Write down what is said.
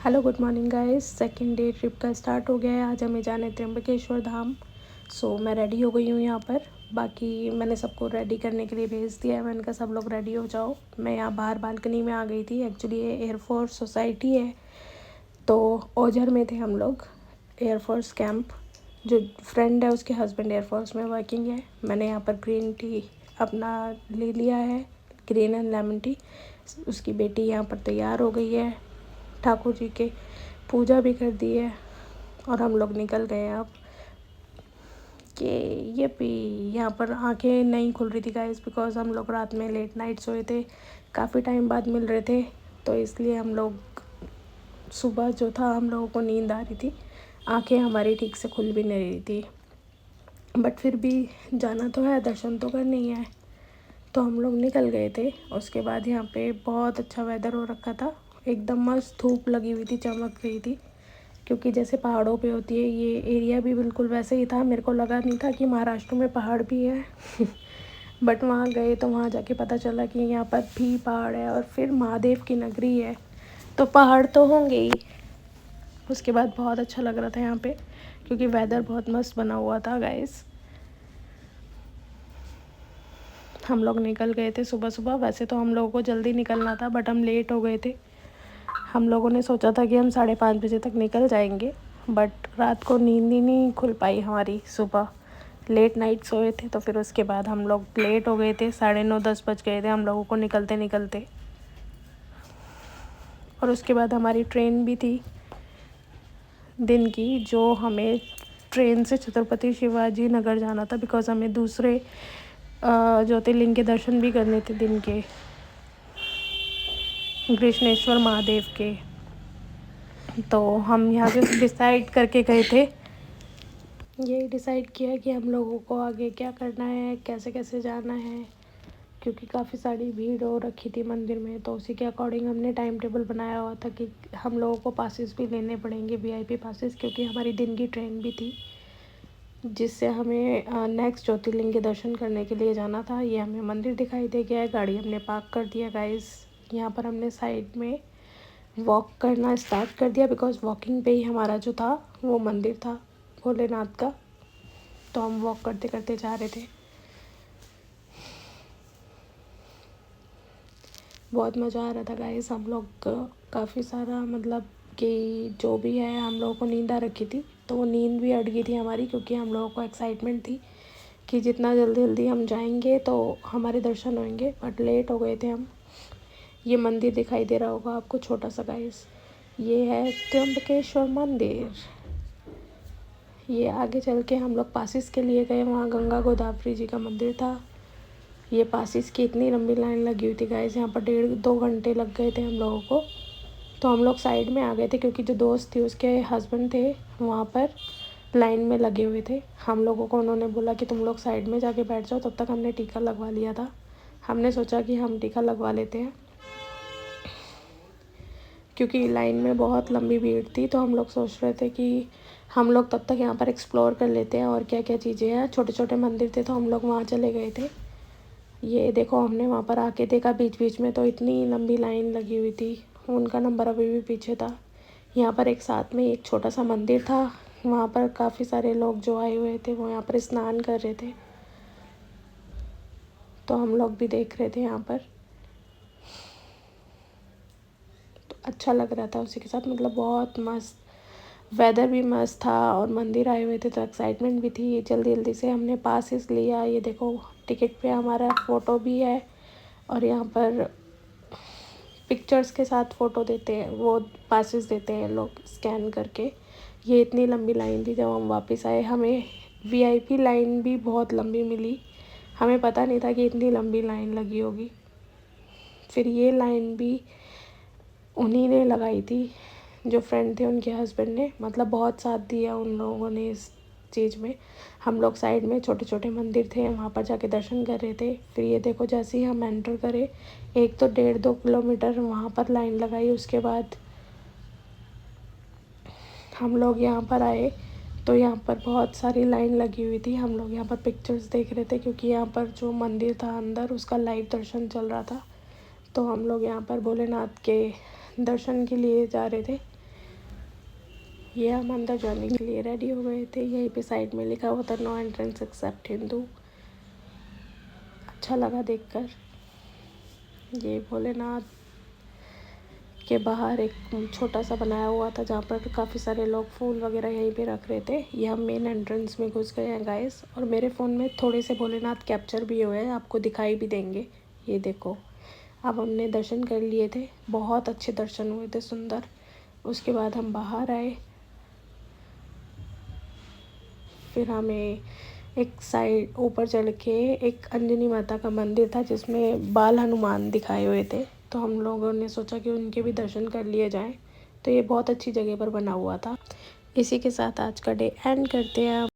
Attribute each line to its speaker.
Speaker 1: Hello good morning guys. Second day trip का start हो गया है। आज हमें जाना है त्र्यंबकेश्वर धाम। मैं रेडी हो गई हूँ यहाँ पर। बाकी मैंने सबको रेडी करने के लिए भेज दिया है। मैंने कहा सब लोग रेडी हो जाओ। मैं यहाँ बाहर बालकनी में आ गई थी। एक्चुअली ये एयरफोर्स सोसाइटी है, तो ओझर में थे हम लोग। एयरफोर्स कैंप, जो फ्रेंड है उसके हस्बैंड एयरफोर्स में वर्किंग है। मैंने यहाँ पर ग्रीन टी अपना ले लिया है, ग्रीन एंड लेमन टी। उसकी बेटी यहाँ पर तैयार हो गई है, ठाकुर जी के पूजा भी कर दी है और हम लोग निकल गए अब। कि ये भी यहाँ पर आंखें नहीं खुल रही थी गाइस, बिकॉज हम लोग रात में लेट नाइट सोए थे, काफ़ी टाइम बाद मिल रहे थे, तो इसलिए हम लोग सुबह जो था हम लोगों को नींद आ रही थी, आंखें हमारी ठीक से खुल भी नहीं रही थी। बट फिर भी जाना तो है, दर्शन तो करने ही है, तो हम लोग निकल गए थे। उसके बाद यहाँ पे बहुत अच्छा वेदर हो रखा था, एकदम मस्त धूप लगी हुई थी, चमक रही थी, क्योंकि जैसे पहाड़ों पे होती है ये एरिया भी बिल्कुल वैसे ही था। मेरे को लगा नहीं था कि महाराष्ट्र में पहाड़ भी है बट वहाँ गए तो वहाँ जाके पता चला कि यहाँ पर भी पहाड़ है और फिर महादेव की नगरी है, तो पहाड़ तो होंगे ही। उसके बाद बहुत अच्छा लग रहा था यहाँ पे, क्योंकि वेदर बहुत मस्त बना हुआ था गाइस। हम लोग निकल गए थे सुबह सुबह। वैसे तो हम लोगों को जल्दी निकलना था, बट हम लेट हो गए थे। हम लोगों ने सोचा था कि हम 5:30 बजे तक निकल जाएंगे, बट रात को नींद ही नहीं खुल पाई हमारी। सुबह लेट नाइट सोए थे, तो फिर उसके बाद हम लोग लेट हो गए थे। 9:30-10 बज गए थे हम लोगों को निकलते निकलते। और उसके बाद हमारी ट्रेन भी थी दिन की, जो हमें ट्रेन से छत्रपति शिवाजी नगर जाना था, बिकॉज हमें दूसरे ज्योतिर्लिंग के दर्शन भी करने थे दिन के, कृष्णेश्वर महादेव के। तो हम यहाँ से डिसाइड करके गए थे, ये डिसाइड किया कि हम लोगों को आगे क्या करना है, कैसे कैसे जाना है, क्योंकि काफ़ी सारी भीड़ हो रखी थी मंदिर में। तो उसी के अकॉर्डिंग हमने टाइम टेबल बनाया हुआ था कि हम लोगों को पासेस भी लेने पड़ेंगे, वीआईपी पासेस, क्योंकि हमारी दिन की ट्रेन भी थी, जिससे हमें नेक्स्ट ज्योतिर्लिंग के दर्शन करने के लिए जाना था। ये हमें मंदिर दिखाई दे गया है, गाड़ी हमने पार्क कर दिया गाइस। यहाँ पर हमने साइड में वॉक करना स्टार्ट कर दिया, बिकॉज वॉकिंग पे ही हमारा जो था वो मंदिर था भोलेनाथ का, तो हम वॉक करते करते जा रहे थे। बहुत मज़ा आ रहा था गाइस। हम लोग काफ़ी सारा, मतलब कि जो भी है, हम लोगों को नींद आ रखी थी, तो वो नींद भी अट गई थी हमारी, क्योंकि हम लोगों को एक्साइटमेंट थी कि जितना जल्दी जल्दी हम जाएंगे तो हमारे दर्शन होंगे, बट लेट हो गए थे हम। ये मंदिर दिखाई दे रहा होगा आपको छोटा सा गाइस, ये है त्र्यंबकेश्वर मंदिर। ये आगे चल के हम लोग पासिस के लिए गए, वहाँ गंगा गोदावरी जी का मंदिर था। ये पासिस की इतनी लंबी लाइन लगी हुई थी गाइस, यहाँ पर 1.5-2 घंटे लग गए थे हम लोगों को। तो हम लोग साइड में आ गए थे, क्योंकि जो दोस्त थी उसके हस्बैंड थे वहाँ पर लाइन में लगे हुए थे। हम लोगों को उन्होंने बोला कि तुम लोग साइड में जाके बैठ जाओ, तब तक हमने टीका लगवा लिया था। हमने सोचा कि हम टीका लगवा लेते हैं, क्योंकि लाइन में बहुत लंबी भीड़ थी, तो हम लोग सोच रहे थे कि हम लोग तब तक यहाँ पर एक्सप्लोर कर लेते हैं और क्या क्या चीज़ें हैं। छोटे छोटे मंदिर थे, तो हम लोग वहाँ चले गए थे। ये देखो, हमने वहाँ पर आके देखा बीच बीच में तो इतनी लंबी लाइन लगी हुई थी, उनका नंबर अभी भी पीछे था। यहाँ पर एक साथ में एक छोटा सा मंदिर था, वहाँ पर काफ़ी सारे लोग जो आए हुए थे वो यहाँ पर स्नान कर रहे थे, तो हम लोग भी देख रहे थे यहाँ पर। तो अच्छा लग रहा था उसी के साथ, मतलब बहुत मस्त वेदर भी मस्त था और मंदिर आए हुए थे, तो एक्साइटमेंट भी थी। जल्दी जल्दी से हमने पासेस लिया। ये देखो, टिकट पे हमारा फ़ोटो भी है, और यहाँ पर पिक्चर्स के साथ फ़ोटो देते हैं, वो पासेस देते हैं लोग स्कैन करके। ये इतनी लंबी लाइन थी। जब हम वापस आए, हमें वीआईपी लाइन भी बहुत लंबी मिली, हमें पता नहीं था कि इतनी लंबी लाइन लगी होगी। फिर ये लाइन भी उन्हीं ने लगाई थी, जो फ्रेंड थे उनके हस्बैंड ने, मतलब बहुत साथ दिया उन लोगों ने इस चीज़ में। हम लोग साइड में छोटे छोटे मंदिर थे, वहाँ पर जाके दर्शन कर रहे थे। फिर ये देखो, जैसे ही हम एंटर करे, एक तो 1.5-2 किलोमीटर वहाँ पर लाइन लगाई। उसके बाद हम लोग यहाँ पर आए, तो यहाँ पर बहुत सारी लाइन लगी हुई थी। हम लोग यहाँ पर पिक्चर्स देख रहे थे, क्योंकि यहाँ पर जो मंदिर था अंदर, उसका लाइव दर्शन चल रहा था। तो हम लोग यहाँ पर भोलेनाथ के दर्शन के लिए जा रहे थे। ये हम अंदर जाने के लिए रेडी हो गए थे। यहीं पे साइड में लिखा हुआ था नो एंट्रेंस एक्सेप्ट हिंदू। अच्छा लगा देखकर। ये भोलेनाथ के बाहर एक छोटा सा बनाया हुआ था जहाँ पर काफ़ी सारे लोग फूल वगैरह यहीं पे रख रहे थे। ये हम मेन एंट्रेंस में घुस गए हैं गाइस। और मेरे फ़ोन में थोड़े से भोलेनाथ कैप्चर भी हुए हैं, आपको दिखाई भी देंगे। ये देखो, अब हमने दर्शन कर लिए थे, बहुत अच्छे दर्शन हुए थे, सुंदर। उसके बाद हम बाहर आए। फिर हमें एक साइड ऊपर चल के एक अंजनी माता का मंदिर था जिसमें बाल हनुमान दिखाए हुए थे, तो हम लोगों ने सोचा कि उनके भी दर्शन कर लिए जाएं। तो ये बहुत अच्छी जगह पर बना हुआ था। इसी के साथ आज का डे एंड करते हैं।